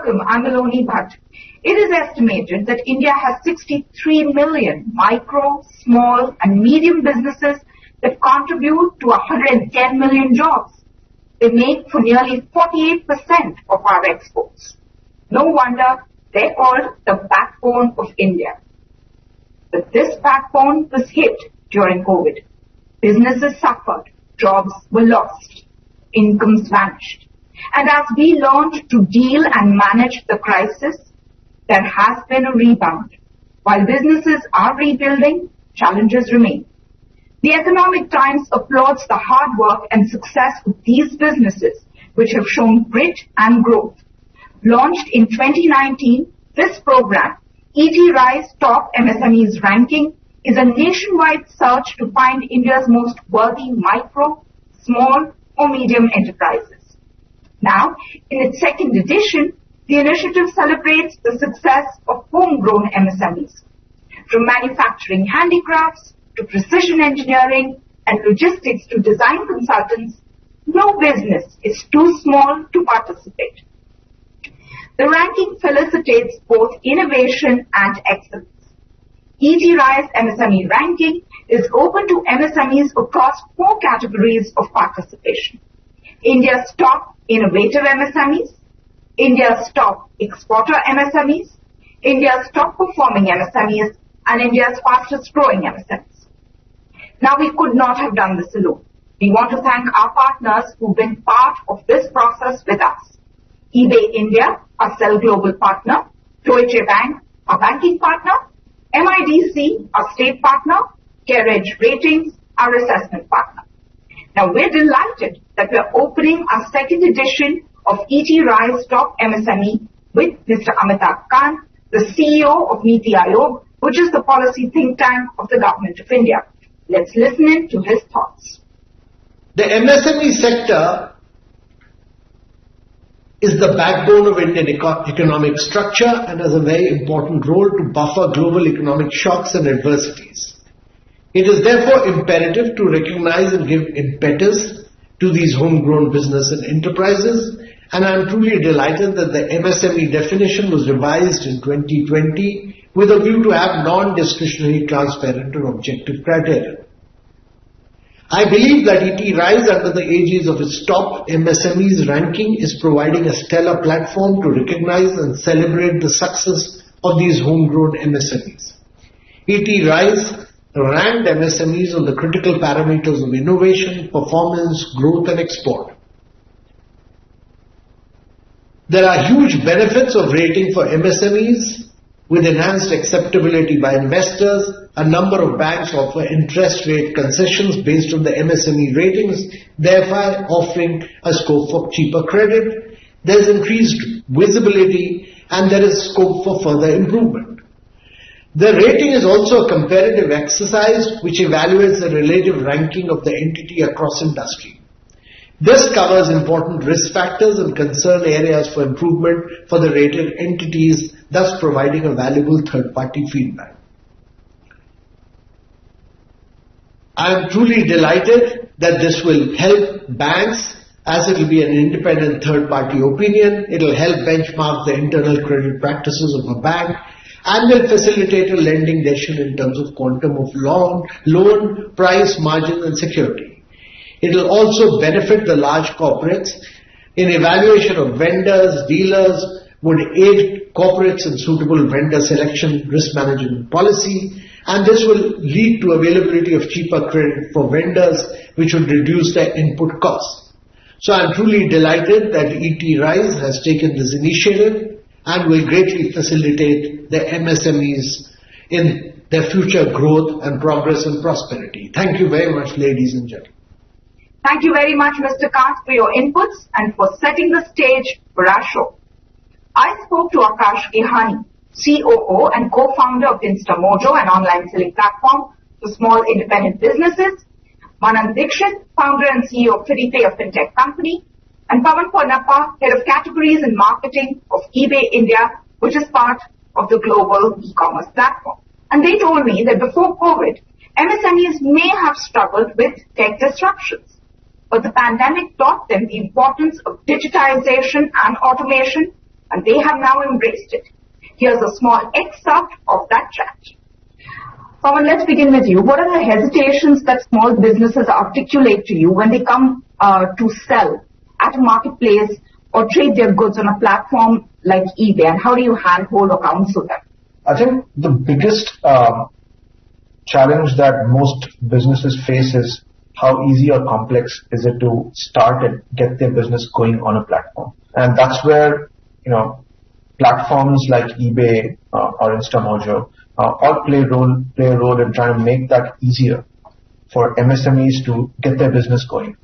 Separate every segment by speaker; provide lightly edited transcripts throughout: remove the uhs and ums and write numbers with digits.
Speaker 1: Welcome, I'm Maloni Bhatt. It is estimated that India has 63 million micro, small and medium businesses that contribute to 110 million jobs. They make for nearly 48% of our exports. No wonder they're called the backbone of India. But this backbone was hit during COVID. Businesses suffered, jobs were lost, incomes vanished. And as we learned to deal and manage the crisis, there has been a rebound. While businesses are rebuilding, challenges remain. The Economic Times applauds the hard work and success of these businesses, which have shown grit and growth. Launched in 2019, this program, ETRise Top MSMEs Ranking, is a nationwide search to find India's most worthy micro, small or medium enterprises. Now, in its second edition, the initiative celebrates the success of homegrown MSMEs. From manufacturing handicrafts to precision engineering and logistics to design consultants, no business is too small to participate. The ranking felicitates both innovation and excellence. ETRise MSME Ranking is open to MSMEs across 4 categories of participation: India's top innovative MSMEs, India's top exporter MSMEs, India's top performing MSMEs, and India's fastest growing MSMEs. Now, we could not have done this alone. We want to thank our partners who've been part of this process with us. eBay India, our Cell Global partner, Deutsche Bank, our banking partner, MIDC, our state partner, CareEdge Ratings, our assessment partner. Now, we're delighted that we're opening our second edition of ETRise Top MSME with Mr. Amitabh Kant, the CEO of Niti Aayog, which is the policy think tank of the Government of India. Let's listen in to his thoughts.
Speaker 2: The MSME sector is the backbone of Indian economic structure and has a very important role to buffer global economic shocks and adversities. It is therefore imperative to recognize and give impetus to these homegrown business and enterprises, and I am truly delighted that the MSME definition was revised in 2020 with a view to have non-discretionary, transparent and objective criteria. I believe that ETRise, under the aegis of its Top MSMEs Ranking, is providing a stellar platform to recognize and celebrate the success of these homegrown MSMEs. ETRise ranked MSMEs on the critical parameters of innovation, performance, growth and export. There are huge benefits of rating for MSMEs with enhanced acceptability by investors. A number of banks offer interest rate concessions based on the MSME ratings, thereby offering a scope for cheaper credit. There is increased visibility and there is scope for further improvement. The rating is also a comparative exercise which evaluates the relative ranking of the entity across industry. This covers important risk factors and concern areas for improvement for the rated entities, thus providing a valuable third-party feedback. I am truly delighted that this will help banks, as it will be an independent third-party opinion. It will help benchmark the internal credit practices of a bank and will facilitate a lending decision in terms of quantum of loan, price, margin and security. It will also benefit the large corporates in evaluation of vendors, dealers, would aid corporates in suitable vendor selection, risk management policy, and this will lead to availability of cheaper credit for vendors, which will reduce their input costs. So I am truly delighted that ETRise has taken this initiative and will greatly facilitate the MSMEs in their future growth and progress and prosperity. Thank you very much, ladies and gentlemen.
Speaker 1: Thank you very much, Mr. Kant, for your inputs and for setting the stage for our show. I spoke to Akash Gehani, COO and co-founder of InstaMojo, an online selling platform for small independent businesses, Manan Dixit, founder and CEO of FidiPay, a fintech company, and Pawan Ponnappa, head of categories and marketing of eBay India, which is part of the global e-commerce platform. And they told me that before COVID, MSMEs may have struggled with tech disruptions, but the pandemic taught them the importance of digitization and automation, and they have now embraced it. Here's a small excerpt of that chat. Pawan, let's begin with you. What are the hesitations that small businesses articulate to you when they come to sell at a marketplace or trade their goods on a platform like eBay, and how do you handhold or counsel them?
Speaker 3: I think the biggest challenge that most businesses face is how easy or complex is it to start and get their business going on a platform. And that's where, platforms like eBay or Instamojo all play a role in trying to make that easier for MSMEs to get their business going,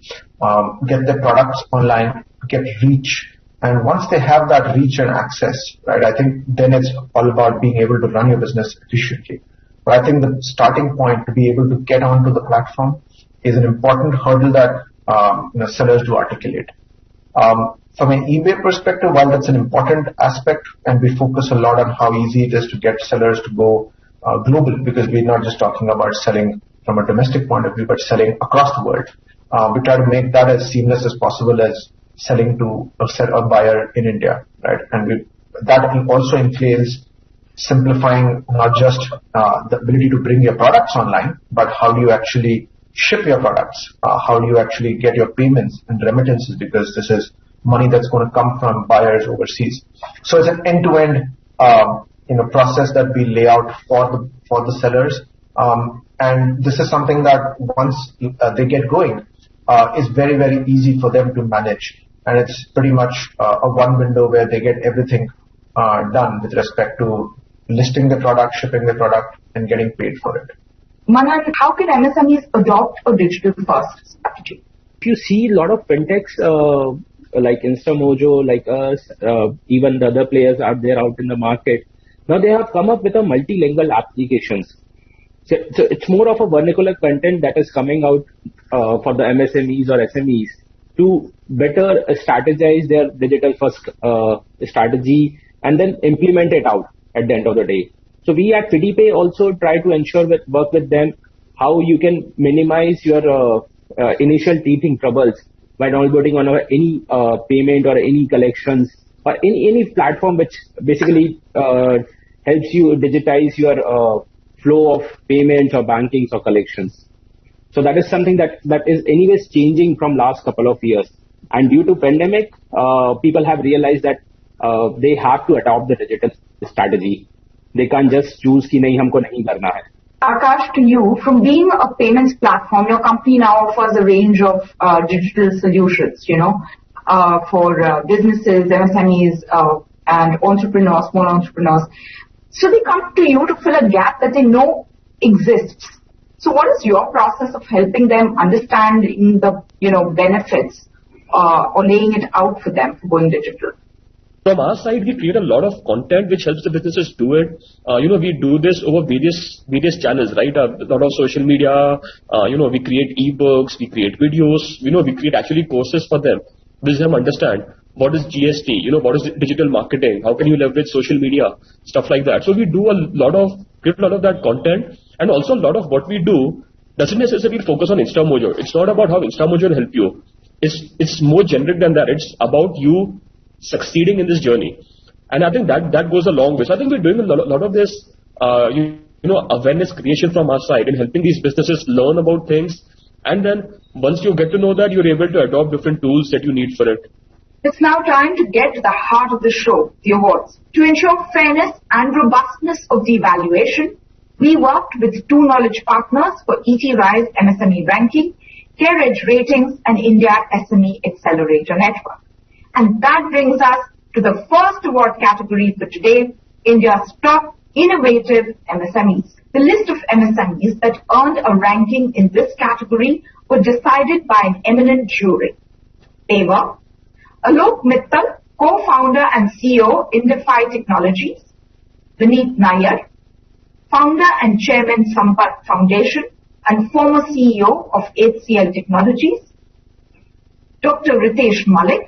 Speaker 3: get their products online, get reach. And once they have that reach and access, right, I think then it's all about being able to run your business efficiently. But I think the starting point to be able to get onto the platform is an important hurdle that sellers do articulate. From an eBay perspective, while that's an important aspect, and we focus a lot on how easy it is to get sellers to go global, because we're not just talking about selling from a domestic point of view, but selling across the world. We try to make that as seamless as possible as selling to a buyer in India, right? And that also entails simplifying not just the ability to bring your products online, but how do you actually ship your products? How do you actually get your payments and remittances? Because this is money that's going to come from buyers overseas. So it's an end-to-end process that we lay out for the sellers. And this is something that once they get going, is very, very easy for them to manage. And it's pretty much a one window where they get everything done with respect to listing the product, shipping the product, and getting paid for it.
Speaker 1: Manan, how can MSMEs adopt a digital-first strategy?
Speaker 4: If you see a lot of fintechs like Instamojo, like us, even the other players out there out in the market, now they have come up with a multilingual applications. So it's more of a vernacular content that is coming out for the MSMEs or SMEs to better strategize their digital-first strategy and then implement it out at the end of the day. So we at FidiPay also try to work with them how you can minimize your initial teething troubles by downloading on any payment or any collections or any platform which basically helps you digitize your flow of payments or bankings or collections. So that is something that is anyways changing from last couple of years. And due to pandemic, people have realized that they have to adopt the digital strategy. They can't just choose ki nahi humko nahi karna hai.
Speaker 1: Akash, to you, from being a payments platform, your company now offers a range of digital solutions, for businesses, MSMEs, and entrepreneurs, small entrepreneurs. So they come to you to fill a gap that they know exists. So what is your process of helping them understanding the, benefits or laying it out for them for going digital?
Speaker 5: From our side, we create a lot of content which helps the businesses do it. We do this over various channels, right? A lot of social media. We create ebooks, we create videos. We create actually courses for them, which them understand what is GST. What is digital marketing? How can you leverage social media? Stuff like that. So we do create a lot of that content, and also a lot of what we do doesn't necessarily focus on Instamojo. It's not about how Instamojo will help you. It's more generic than that. It's about you succeeding in this journey, and I think that goes a long way. So I think we're doing a lot of this, awareness creation from our side and helping these businesses learn about things. And then once you get to know that, you're able to adopt different tools that you need for it.
Speaker 1: It's now time to get to the heart of the show, the awards. To ensure fairness and robustness of the evaluation, we worked with two knowledge partners for ETRise MSME Ranking, CareEdge Ratings, and India SME Accelerator Network. And that brings us to the first award category for today, India's top innovative MSMEs. The list of MSMEs that earned a ranking in this category were decided by an eminent jury. They were Alok Mittal, co-founder and CEO, Indify Technologies; Vineet Nair, founder and chairman, Sampat Foundation, and former CEO of HCL Technologies; Dr. Ritesh Malik,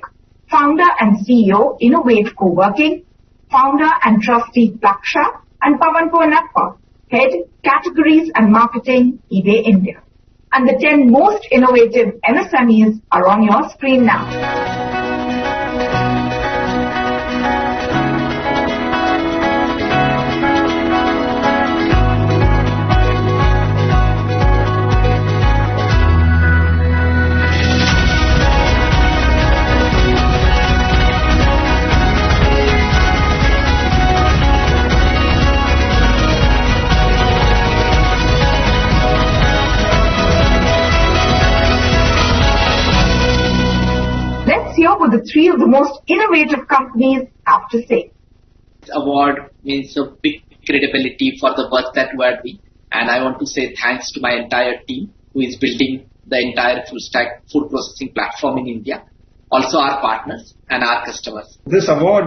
Speaker 1: founder and CEO, Innovate Co-working, founder and trustee, Plaksha; and Pawan Poonappa, head categories and marketing, eBay India. And the 10 most innovative MSMEs are on your screen now. the three of the most innovative companies have to say.
Speaker 6: This award means a big credibility for the work that we are doing, and I want to say thanks to my entire team who is building the entire full stack food processing platform in India, also our partners and our customers.
Speaker 7: This award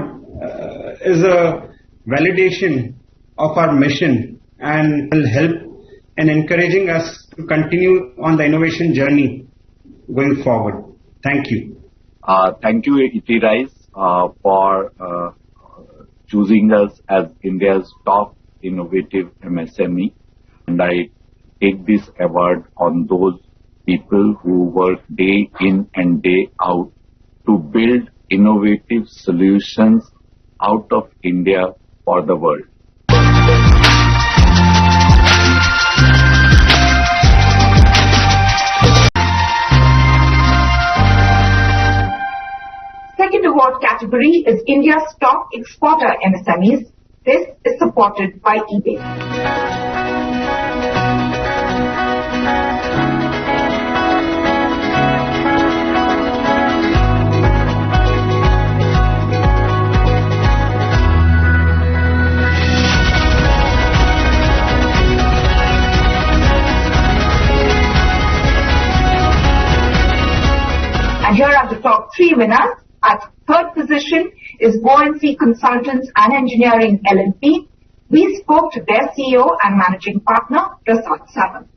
Speaker 7: is a validation of our mission and will help in encouraging us to continue on the innovation journey going forward. Thank you.
Speaker 8: Thank you, ETRise, for choosing us as India's top innovative MSME. And I take this award on those people who work day in and day out to build innovative solutions out of India for the world.
Speaker 1: Second award category is India's Top Exporter MSMEs. This is supported by eBay. And here are the top three winners. At third position is Buoyancy Consultants and Engineering LLP. We spoke to their CEO and Managing Partner, Prasad Savan.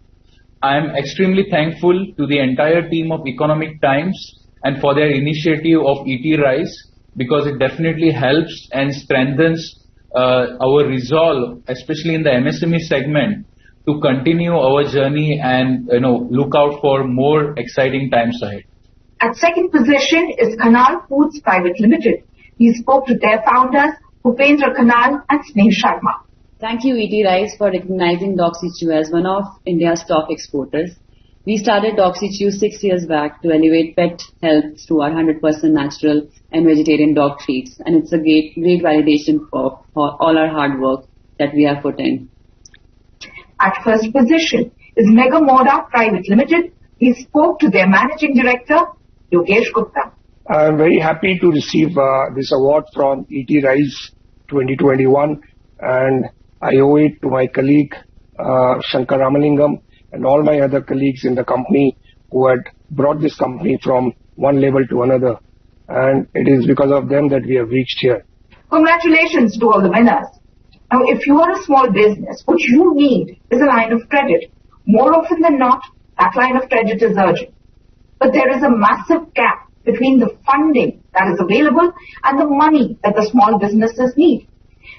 Speaker 9: I am extremely thankful to the entire team of Economic Times and for their initiative of ETRise, because it definitely helps and strengthens our resolve, especially in the MSME segment, to continue our journey and look out for more exciting times ahead.
Speaker 1: At second position is Kanal Foods Private Limited. We spoke to their founders, Bhupendra Kanal and Sneh Sharma.
Speaker 10: Thank you, ETRise, for recognizing Doxy as one of India's top exporters. We started Doxy 6 years back to elevate pet health through our 100% natural and vegetarian dog treats, and it's a great validation for all our hard work that we have put in.
Speaker 1: At first position is Mega Moda Private Limited. We spoke to their Managing Director, Yogesh Gupta.
Speaker 11: I am very happy to receive this award from ETRise 2021, and I owe it to my colleague Shankar Ramalingam and all my other colleagues in the company who had brought this company from one level to another, and it is because of them that we have reached here.
Speaker 1: Congratulations to all the winners. Now, if you are a small business, what you need is a line of credit. More often than not, that line of credit is urgent. But there is a massive gap between the funding that is available and the money that the small businesses need.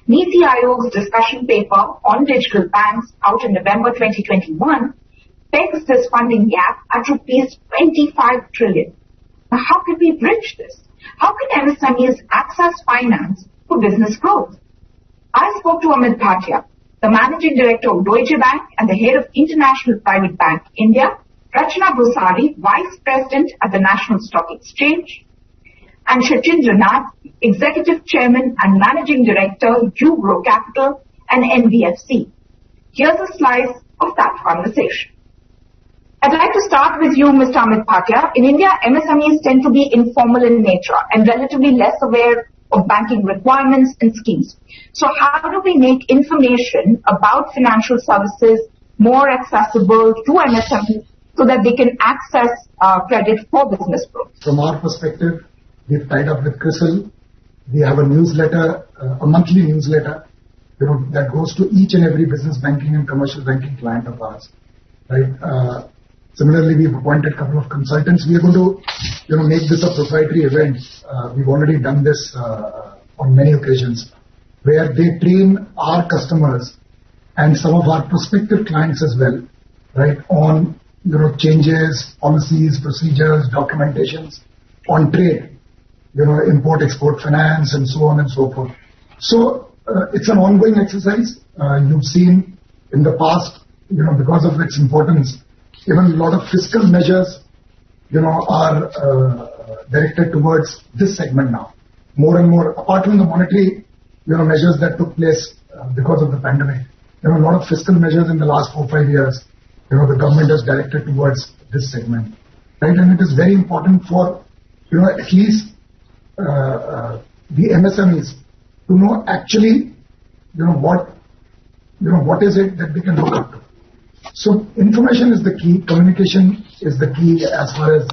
Speaker 1: Niti Aayog's discussion paper on digital banks out in November 2021 pegs this funding gap at rupees 25 trillion. Now, how can we bridge this? How can MSMEs access finance for business growth? I spoke to Amit Bhatia, the Managing Director of Deutsche Bank and the Head of International Private Bank India, Rachna Bhusari, Vice President at the National Stock Exchange, and Shachindra Nath, Executive Chairman and Managing Director, Ugro Capital and NBFC. Here's a slice of that conversation. I'd like to start with you, Mr. Amit Bhatia. In India, MSMEs tend to be informal in nature and relatively less aware of banking requirements and schemes. So how do we make information about financial services more accessible to MSMEs so that they can access credit for business growth?
Speaker 12: From our perspective, we've tied up with CRISIL. We have a newsletter, a monthly newsletter, that goes to each and every business banking and commercial banking client of ours. Right? Similarly, we've appointed a couple of consultants. We are going to, make this a proprietary event. We've already done this on many occasions, where they train our customers and some of our prospective clients as well, right, on changes, policies, procedures, documentations on trade, import-export finance and so on and so forth. So it's an ongoing exercise. You've seen in the past, because of its importance, even a lot of fiscal measures, are directed towards this segment now. More and more, apart from the monetary, measures that took place because of the pandemic, a lot of fiscal measures in the last 4 or 5 years, the government has directed towards this segment, right? And it is very important for, at least the MSMEs to know actually, what is it that they can look up to. So information is the key, communication is the key as far as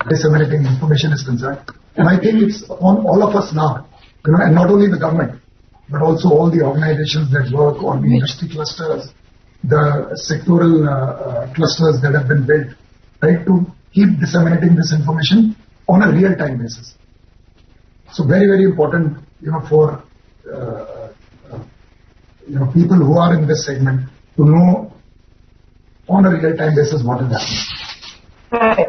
Speaker 12: disseminating information is concerned. And I think it's on all of us now, and not only the government, but also all the organizations that work on the industry clusters, the sectoral clusters that have been built, right, to keep disseminating this information on a real-time basis. So very, very important, for people who are in this segment to know on a real-time basis what is happening.
Speaker 1: Right.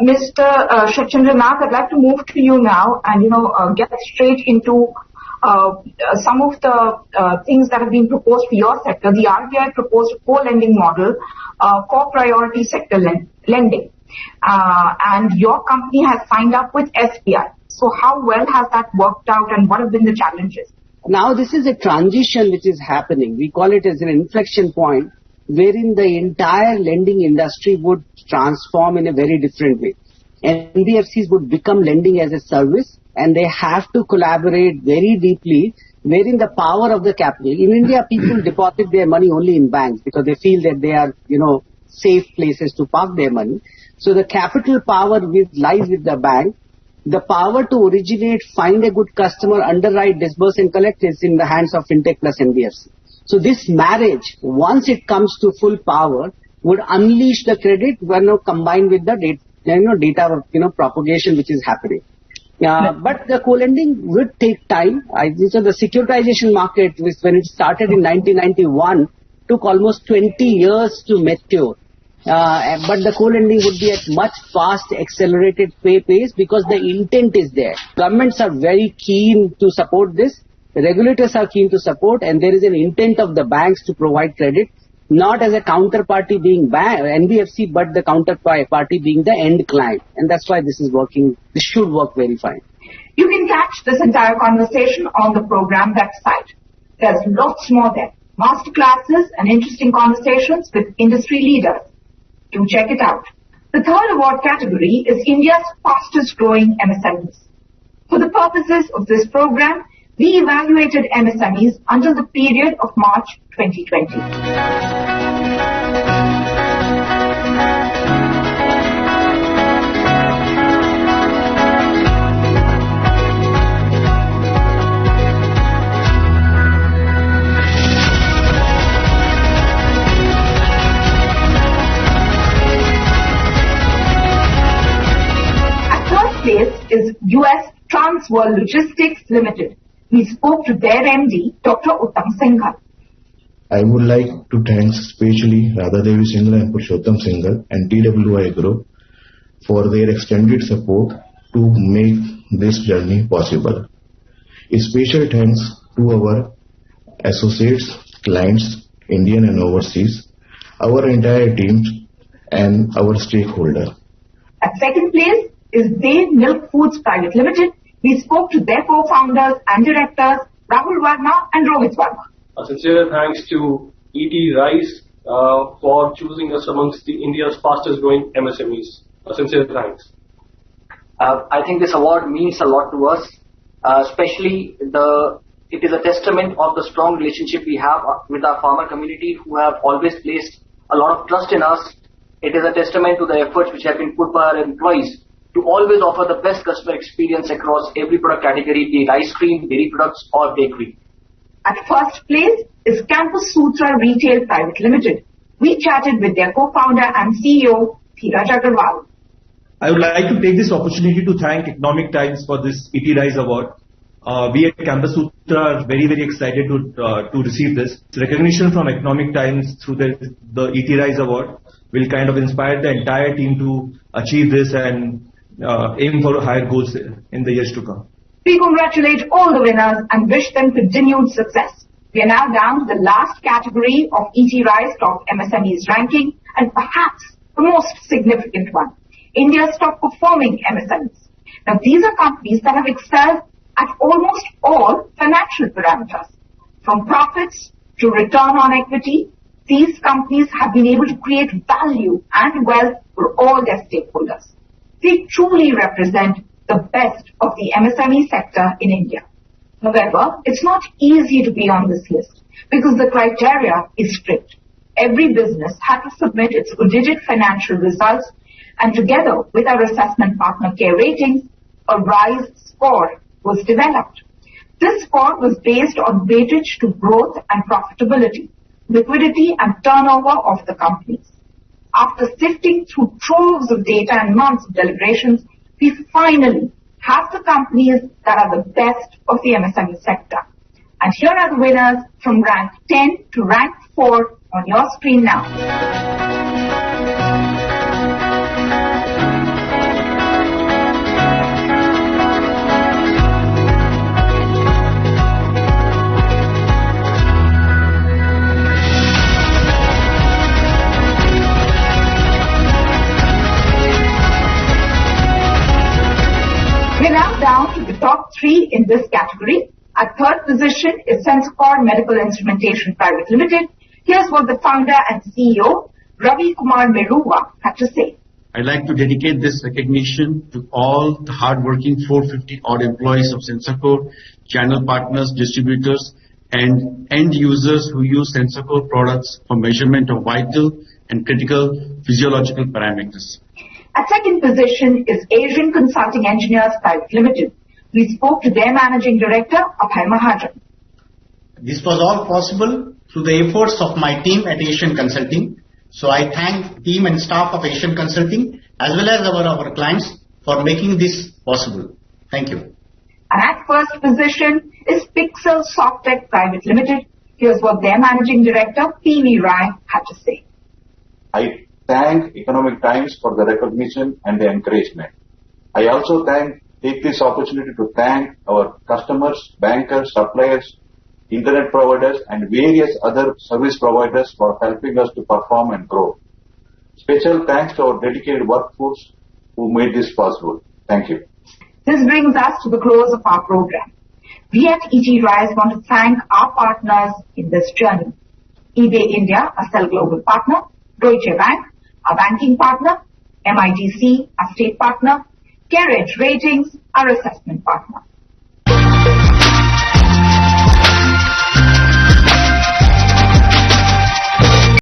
Speaker 1: Mr. Shachindranath, I'd like to move to you now and, get straight into some of the things that have been proposed for your sector. The RBI proposed a co-lending model for priority sector lending. And your company has signed up with SBI. So how well has that worked out and what have been the challenges?
Speaker 13: Now this is a transition which is happening. We call it as an inflection point wherein the entire lending industry would transform in a very different way. NBFCs would become lending as a service and they have to collaborate very deeply wherein the power of the capital. In India, people deposit their money only in banks because they feel that they are, safe places to park their money. So the capital power lies with the bank. The power to originate, find a good customer, underwrite, disburse and collect is in the hands of fintech plus NBFC. So this marriage, once it comes to full power, would unleash the credit combined with the data propagation which is happening. But the co-lending would take time. So the securitization market, when it started in 1991, took almost 20 years to mature. But the co-lending would be at much fast, accelerated pace because the intent is there. Governments are very keen to support this. The regulators are keen to support, and there is an intent of the banks to provide credit, not as a counterparty being NBFC, but the counterparty being the end client. And that's why this is working. This should work very fine.
Speaker 1: You can catch this entire conversation on the program website. There's lots more there. Masterclasses and interesting conversations with industry leaders. Do check it out. The third award category is India's fastest growing MSMEs. For the purposes of this program, we evaluated MSMEs until the period of March 2020. Place is US Transworld Logistics Limited. We spoke to their MD, Dr. Uttam Singhal.
Speaker 14: I would like to thank especially Radha Devi Singhal and Purushottam Singhal and TWI Group for their extended support to make this journey possible. A special thanks to our associates, clients, Indian and overseas, our entire teams and our stakeholders.
Speaker 1: At second place is Dave Milk Foods Private Limited. We spoke to their co-founders and directors, Rahul Varma and Rohit Varma.
Speaker 15: A sincere thanks to ETRise for choosing us amongst India's fastest growing MSMEs. A sincere thanks.
Speaker 16: I think this award means a lot to us, especially it is a testament of the strong relationship we have with our farmer community who have always placed a lot of trust in us. It is a testament to the efforts which have been put by our employees to always offer the best customer experience across every product category, be it ice cream, dairy products or bakery.
Speaker 1: At first place is Campus Sutra Retail Private Limited. We chatted with their co-founder and CEO, Dheeraj Agarwal.
Speaker 17: I would like to take this opportunity to thank Economic Times for this ETRise award. We at Campus Sutra are very, very excited to receive this. Recognition from Economic Times through the ETRise award will kind of inspire the entire team to achieve this and aim for higher goals in the years to come.
Speaker 1: We congratulate all the winners and wish them continued success. We are now down to the last category of ETRise Top MSMEs Ranking and perhaps the most significant one, India's top performing MSMEs. Now these are companies that have excelled at almost all financial parameters. From profits to return on equity, these companies have been able to create value and wealth for all their stakeholders. They truly represent the the best of the MSME sector in India. However, it's not easy to be on this list because the criteria is strict. Every business had to submit its audited financial results, and together with our assessment partner CareEdge, a RISE score was developed. This score was based on weightage to growth and profitability, liquidity and turnover of the companies. After sifting through troves of data and months of deliberations, we finally have the companies that are the best of the MSME sector. And here are the winners from rank 10 to rank 4 on your screen now. We're now down to the top 3 in this category. At third position is Sensacor Medical Instrumentation Private Limited. Here's what the founder and CEO, Ravi Kumar Meruva, had to say.
Speaker 18: I'd like to dedicate this recognition to all the hardworking 450 odd employees of Sensacor, channel partners, distributors, and end users who use Sensacor products for measurement of vital and critical physiological parameters.
Speaker 1: At second position is Asian Consulting Engineers Private Limited. We spoke to their managing director, Abhay Mahajan.
Speaker 19: This was all possible through the efforts of my team at Asian Consulting. So I thank team and staff of Asian Consulting as well as our clients for making this possible. Thank you.
Speaker 1: And at first position is Pixel Softtech Private Limited. Here's what their managing director, P.V. Rai, had to say.
Speaker 8: I thank Economic Times for the recognition and the encouragement. I also take this opportunity to thank our customers, bankers, suppliers, internet providers and various other service providers for helping us to perform and grow. Special thanks to our dedicated workforce who made this possible. Thank you.
Speaker 1: This brings us to the close of our program. We at ETRise want to thank our partners in this journey. eBay India, a Cell Global partner, Deutsche Bank, our banking partner, MITC, our state partner, CareEdge Ratings, our assessment partner.